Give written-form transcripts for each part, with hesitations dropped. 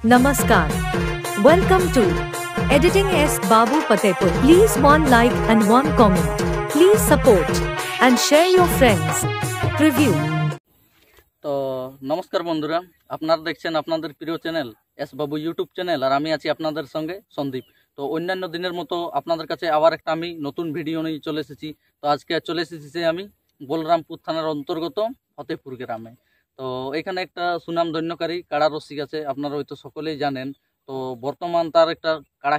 Namaskar. Welcome to Editing S. Babu Patepur. Please one like and one comment. Please support and share your friends. Preview. তো নমস্কার বন্ধুরা, আপনারা দেখছেন আপনাদের প্রিয় চ্যানেল এস বাবু YouTube channel, আর আমি আছি আপনাদের সঙ্গে সন্দীপ। তো অন্যান্য দিনের মতো আপনাদের কাছে আবার একটা আমি নতুন ভিডিও নিয়ে চলে এসেছি। তো আজকে চলে এসেছি আমি বলরামপুর থানার অন্তর্গত ফতেপুর গ্রামে। তো এখানে একটা সুনামধন্যকারী কাড়া রসিক আছে, আপনারা হয়তো সকলেই জানেন। তো বর্তমান তার একটা কাড়া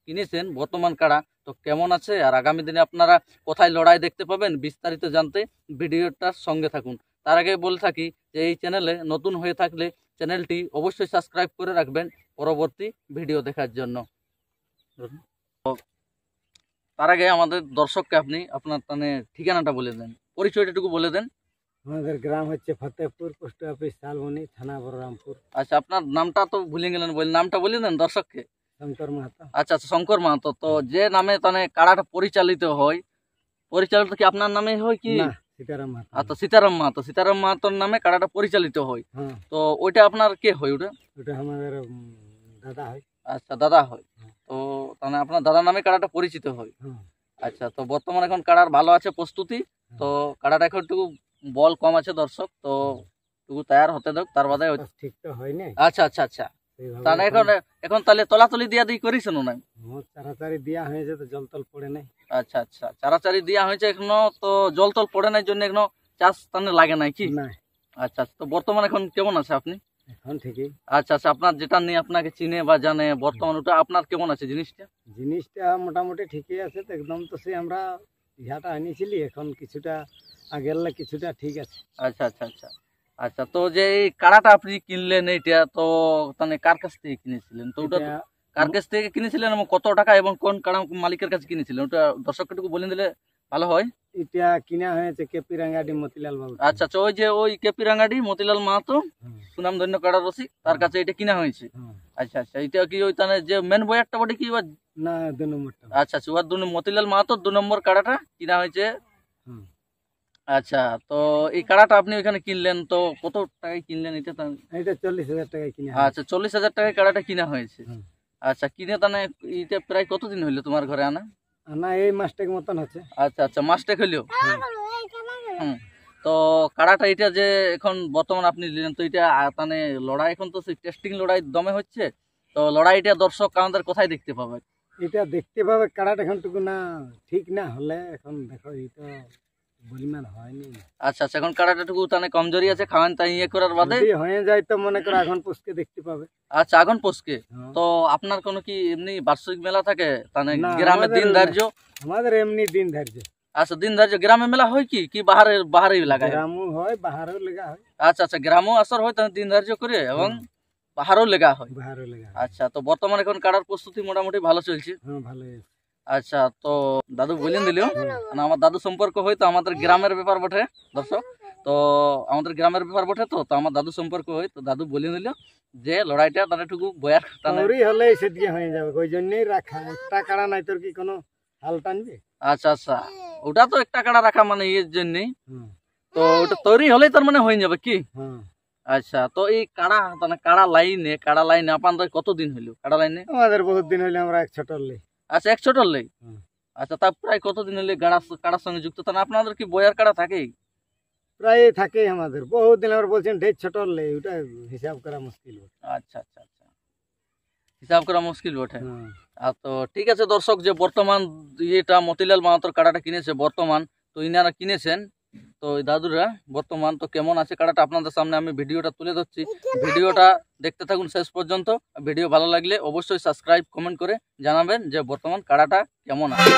কিনেছেন বর্তমান কাড়া। তো কেমন আছে আর আগামী দিনে আপনারা কোথায় লড়াই দেখতে পাবেন, বিস্তারিত জানতে ভিডিওটার সঙ্গে থাকুন। তার আগে বলে থাকি যে এই চ্যানেলে নতুন হয়ে থাকলে চ্যানেলটি অবশ্যই সাবস্ক্রাইব করে রাখবেন পরবর্তী ভিডিও দেখার জন্য। তার আগে আমাদের দর্শককে আপনি আপনার ঠিকানাটা বলে দেন, পরিচয়টাটুকু বলে দেন। আমাদের গ্রাম হচ্ছে ফতেপুর, পোস্ট অফিস শালবনি, থানা বলরামপুর। আচ্ছা, আপনার নামটা তো ভুলে গেলেন, নামটা বলে দেন দর্শককে। শঙ্কর মাহাতো। আচ্ছা, শঙ্কর মাহাতো। তো যে নামে কাড়াটা পরিচালিত কি আপনার নামে হয় কি? সীতারাম মাহাতো। আচ্ছা, সীতারাম মাহাতোর নামে কাড়াটা পরিচালিত হয়। তো ওইটা আপনার কে হয়? ওটা আমাদের দাদা হয়। আচ্ছা, দাদা হয়। তো আপনার দাদার নামে কাড়াটা পরিচিত হয়। আচ্ছা, তো বর্তমানে এখন কাড়ার ভালো আছে প্রস্তুতি। তো কাড়াটা এখন একটু বল কম আছে দর্শক, তো একটু তৈরি হতে দেখ, তার বাদে ঠিক তো হয়নি। আচ্ছা আচ্ছা আচ্ছা, তাহলে এখন তাহলে তলাতলি দিয়া দিয়ে করিস না? চারাচারি দিয়া হয়েছে, তো জল তল পড়ে নাই। আচ্ছা আচ্ছা, চারাচারি দিয়া হয়েছে এখনো, তো জল তল পড়ে নাই জন্য এখনো চাষ লাগে নাই কি? আচ্ছা, তো বর্তমানে এখন কেমন আছে আপনি? এখন ঠিকই। আচ্ছা আচ্ছা, আপনার যেটা নিয়ে আপনাকে চিনে বা জানে বর্তমান, ওটা আপনার কেমন আছে জিনিসটা? মোটামুটি ঠিকই আছে তো, একদম তো সে আমরা ইহাটা আনিছিলি, এখন কিছুটা আগের কিছুটা ঠিক আছে। আচ্ছা আচ্ছা আচ্ছা আচ্ছা, তো যে এই কাড়াটা আপনি কিনলেন এইটা, তো কার কাছ থেকে কিনেছিলেন? তো ওটা কার কাছ থেকে কিনেছিলেন এবং কত টাকা এবং কোন কাড়া মালিকের কাছে কিনেছিলেন, ওটা দর্শকটুকু বলে দিলে ভালো হয়। এটা কিনা হয়েছে কেপি রাঙ্গাডি মতিলাল বাবু। আচ্ছা আচ্ছা, ওই কেপি রাঙ্গাডি মতিলাল মাহাতো সুনামধন্য কাড়া রসিক, তার কাছে এটা কিনা হয়েছে। আচ্ছা আচ্ছা, এটা কি ওই যে মেন বয়ারটা বটে কি? না, 2 নম্বরটা। আচ্ছা আচ্ছা, ওর মতিলাল মাহাতো 2 নম্বর কাড়াটা কিনা হয়েছে। আচ্ছা, তো এই কাড়াটা আপনি ওইখানে কিনলেন, তো কত টাকায় কিনলেন এটা? এটা 40,000 টাকায় কিনা। আচ্ছা, 40,000 টাকায় কাড়াটা কিনা হয়েছে। আচ্ছা, কিনে এটা প্রায় কতদিন হইলো তোমার ঘরে আনা? এই মাসটেক মতন হচ্ছে। আচ্ছা আচ্ছা, মাসটেক হইলো। তো কাড়াটা এটা যে এখন বর্তমান আপনি নিলেন, তো এটা লড়াই এখন তো টেস্টিং লড়াই দমে হচ্ছে, তো লড়াইটা দর্শক আমাদের কোথায় দেখতে পাবে? এটা দেখতে পাবে কাড়াটা এখন টুকু না ঠিক না হলে, এখন দেখো এটা পরিমাণ হয়নি। আচ্ছা আচ্ছা, এখন কাড়াটাটুকু কমজোরি আছে, খাওয়ান তাই ইয়ে করার বাদে হয়ে যায় তো মনে করো এখন পোষকে দেখতে পাবে। আচ্ছা, আগুন পোষকে। তো আপনার কোনো কি এমনি বার্ষিক মেলা থাকে গ্রামে দিন ধার্য? আমাদের এমনি দিন ধার্য। আচ্ছা, দিন ধার্য গ্রামে মেলা হয় কি বাহারে লাগায়? গ্রামও হয়, বাহারেও লেগা হয়। আচ্ছা আচ্ছা, গ্রামও আসর হয় দিন ধার্য করে এবং বাহারেও লেগা হয়। আচ্ছা, তো বর্তমানে এখন কাড়ার প্রস্তুতি মোটামুটি ভালো চলছে। আচ্ছা, তো দাদু বলেন দিল, আমার দাদু সম্পর্ক হয়তো আমাদের গ্রামের ব্যাপার বটে দর্শক। তো আমাদের গ্রামের ব্যাপার বটে, তো আমার দাদু সম্পর্ক হয়, তো দাদু বলে দিল যে লড়াইটা টুকু বয়ার হলে সেদিকে হয়ে যাবে, ওই জন্যই রাখা। একটা কাড়া নাই তোর কি কোনো হাল টানবে? আচ্ছা আচ্ছা, ওটা তো একটা কাড়া রাখা এর জন্যই, তো ওটা তৈরি হলেই তার হয়ে যাবে কি? আচ্ছা, তো এই কাড়া লাইনে আপনাদের কতদিন হইলো? কাড়া লাইনে আমাদের বহুত দিন হইলো, আমরা এক ছোটর লাই। আচ্ছা, এক ছোটর লাই। আচ্ছা, তা প্রায় কতদিন হইলে কাড়ার সঙ্গে যুক্ত? আপনাদের কি বয়ার কাড়া থাকে? প্রায় থাকে আমাদের বহুত দিন। আমরা বলছেন ঢের ছোটর লাই, ওটা হিসাব করা মুশকিল। আচ্ছা আচ্ছা আচ্ছা, হিসাব করা মুশকিল বটে। তো ঠিক আছে দর্শক, যে বর্তমান এটা মতিলাল মাহাতোর কাড়াটা কিনেছে বর্তমান, তো ইনারা কিনেছেন, তো দাদুরা বর্তমান তো কেমন আছে কাড়াটা আপনাদের সামনে আমি ভিডিওটা তুলে ধরছি। ভিডিওটা দেখতে থাকুন শেষ পর্যন্ত। ভিডিও ভালো লাগলে অবশ্যই সাবস্ক্রাইব কমেন্ট করে জানাবেন যে বর্তমান কাড়াটা কেমন আছে।